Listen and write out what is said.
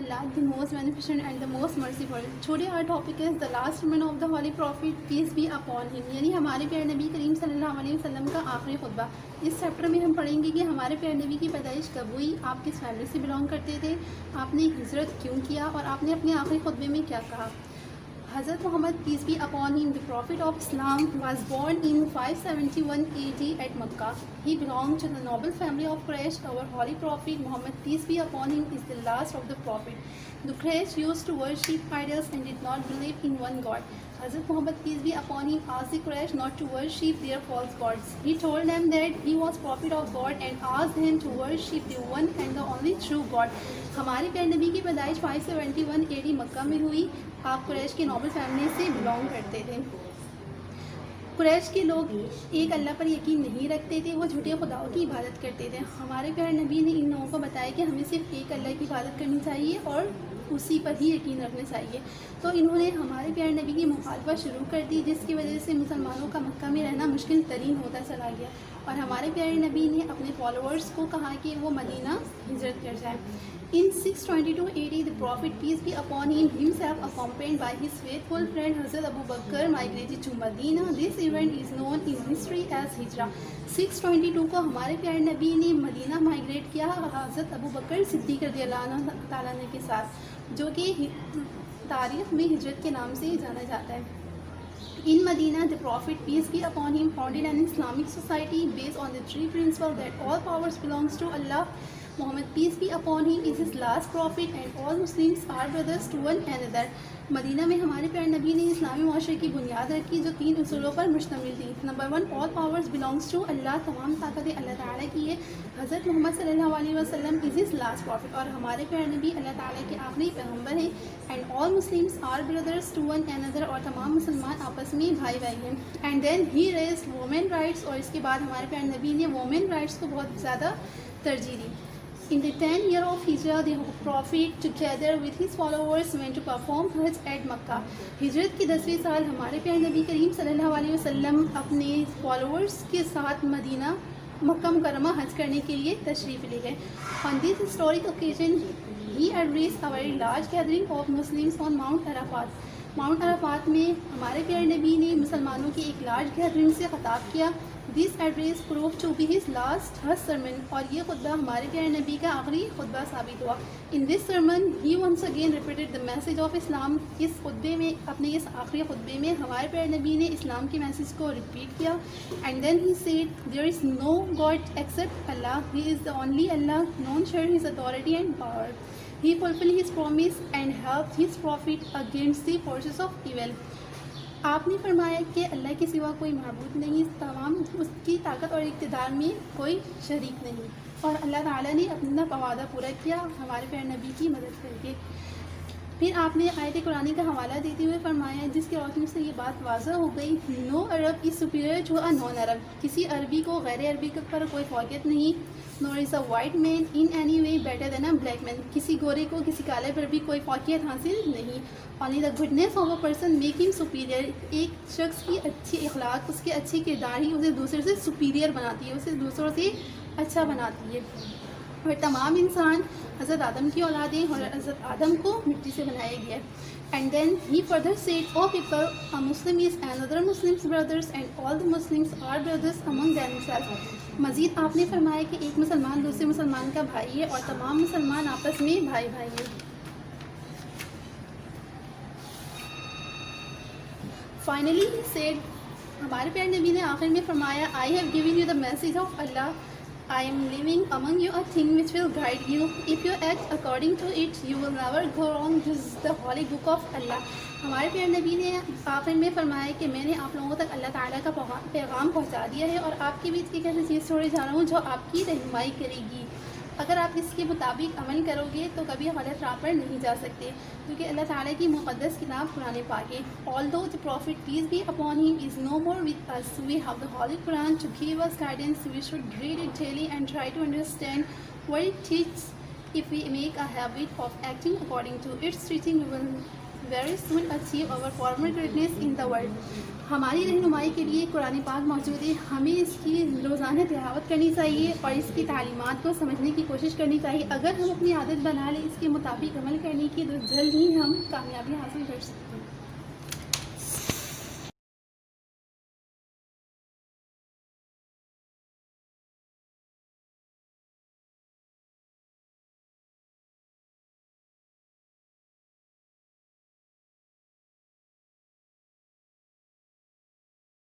Allah, the most beneficent and the most merciful. Today our topic is the last sermon of the Holy Prophet, peace be upon him. यानी हमारे प्यारे नबी करीम सल्लल्लाहु अलैहि वसल्लम का आखिरी खुतबा. इस चैप्टर में हम पढ़ेंगे कि हमारे प्यारे नबी की पैदाइश कब हुई, आप किस फैमिली से बिलोंग करते थे, आपने हिजरत क्यों किया और आपने अपने आखिरी खुतबे में क्या कहा. Hazrat Muhammad, peace be upon him, the Prophet of Islam, was born in 571 AD at Makkah. He belonged to the noble family of Quraysh. Our Holy Prophet Muhammad, peace be upon him, is the last of the Prophet. The Quraysh used to worship idols and did not believe in one God. Hazrat Muhammad, peace be upon him, asked the Quraysh not to worship their false gods. He told them that he was Prophet of God and asked them to worship the one and the only true God. हमारे प्यारे नबी की पैदाइश 571 AD मक्का में हुई. आप कुरैश की Nobel family से belong करते थे. कुरैश के लोग एक अल्लाह पर यकीन नहीं रखते थे, वो झूठे खुदाओं की इबादत करते थे. हमारे प्यारे नबी ने इन लोगों को बताया कि हमें सिर्फ एक अल्लाह की इबादत करनी चाहिए और उसी पर ही यकीन रखना चाहिए. तो इन्होंने हमारे प्यारे नबी की मुखालफत शुरू कर दी, जिसकी वजह से मुसलमानों का मक्का में रहना मुश्किल तरीन होता चला गया. और हमारे प्यारे नबी ने अपने फॉलोअर्स को कहा कि वो मदीना हिजरत कर जाए. In 622 AD, the Prophet, peace be upon him, himself accompanied by his faithful friend Hazrat Abu Bakr, migrated to Medina. This event is known in history as Hijra. 622 को हमारे प्यारे नबी ने मदीना माइग्रेट किया हज़रत अबू बकर सिद्दीक़ रज़ियल्लाहु ताला अन्हु के साथ, जो कि तारीख़ में हिजरत के नाम से जाना जाता है. In Medina, the Prophet, peace be upon him, founded an Islamic society based on the three principles that all powers belongs to Allah. Muhammad, peace be upon him, is his last prophet and all Muslims are brothers to one another. Medina में हमारे प्यारे नबी ने इस्लामी माशरे की बुनियाद रखी जो 3 उसूलों पर मुश्तमिल थी. Number 1, all powers belongs to Allah, तमाम ताकतें अल्लाह ताला की है. हज़रत मोहम्मद सल्लल्लाहु अलैहि वसल्लम इज़ हिज लास्ट प्रॉफिट, और हमारे प्यारे नबी अल्लाह ताला के आखिरी पैगंबर हैं. And all Muslims are brothers to one another, और तमाम मुसलमान आपस में भाई भाई हैं. And then he raised women rights, और इसके बाद हमारे प्यारे नबी ने वुमेन राइट्स को बहुत ज़्यादा तरजीह दी. In the 10th year of Hijrah, the Prophet together with his followers went to perform Hajj at Makkah. हिजरत की 10वीं साल हमारे प्यारे नबी करीम सल्लल्लाहु अलैहि वसल्लम अपने फॉलोअर्स के साथ मदीना मक्का मुकर्रमा हज करने के लिए तशरीफ़ ले गए. On this historic occasion, he addressed a very large gathering of Muslims on Mount Arafat. Mount Arafat में हमारे प्यारे नबी ने मुसलमानों की एक लार्ज गैदरिंग से ख़ताब किया. This address prove to be his last Hajj sermon, और ये खुतबा हमारे प्यारे नबी का आखिरी खुतबा साबित हुआ. In this sermon he once again repeated the message of Islam. इस खुतबे में, अपने इस आखिरी खुतबे में हमारे प्यारे नबी ने इस्लाम के मैसेज को रिपीट किया. And then he said, there is no God except Allah, he is the only Allah, none share his authority and power. He fulfilled his promise and helped his prophet against the forces of evil. आपने फरमाया कि अल्लाह के सिवा कोई माबूद नहीं, तमाम उसकी ताकत और इक़्तिदार में कोई शरीक नहीं, और अल्लाह ताला ने अपना वादा पूरा किया हमारे प्यारे नबी की मदद करके. फिर आपने आयत कुरानी का हवाला देते हुए फरमाया, जिसकी रोशनी से ये बात वाज़ह हो गई, no Arab is superior to a non Arab, किसी अरबी को गैर अरबी पर कोई फौकियत नहीं. Nor is a white man in any way better than a black man, किसी गोरे को किसी काले पर भी कोई फौकियत हासिल नहीं. Only the goodness of a person make him superior, एक शख्स की अच्छी अखलाक, उसके अच्छी किरदार ही उसे दूसरे से सुपीरियर बनाती है, उसे दूसरों से अच्छा बनाती है. और तमाम इंसान हज़रत आदम की औलादें, और हज़रत आदम को मिट्टी से बनाया गया. And then he further said, O people, a Muslim is another Muslims brothers and all the Muslims are brothers among themselves. मज़ीद आपने फरमाया कि एक मुसलमान दूसरे मुसलमान का भाई है और तमाम मुसलमान आपस में भाई भाई हैं. फाइनली ही सेड, हमारे प्यारे नबी ने आखिर में फरमाया, I have given you the message of Allah, I am leaving among you a thing which will guide you. If you act according to it, you will never go wrong. This is the holy book of Allah. हमारे प्यारे नबी ने आखिर में फरमाया कि मैंने आप लोगों तक अल्लाह ताला का पैगाम पहुंचा दिया है, और आपके बीच एक ऐसी चीज़ छोड़े जा रहा हूँ जो आपकी रहनुमाई करेगी. अगर आप इसके मुताबिक अमल करोगे तो कभी गलत राह पर नहीं जा सकते, क्योंकि अल्लाह ताला की मुक़द्दस किताब कुरान पाक है. Although the prophet peace be upon him is no more with us, we have the holy Quran to give us guidance. We should read it daily and try to understand what it teaches. If we make a habit of acting according to its teaching, we will very soon achieve our former greatness in the world. ہماری رہنمائی کے لیے قرآن پاک موجود ہے. ہمیں اس کی روزانہ تلاوت کرنی چاہیے اور اس کی تعلیمات کو سمجھنے کی کوشش کرنی چاہیے. اگر ہم اپنی عادت بنا لیں اس کے مطابق عمل کرنے کی تو جلد ہی ہم کامیابی حاصل کر سکتے ہیں.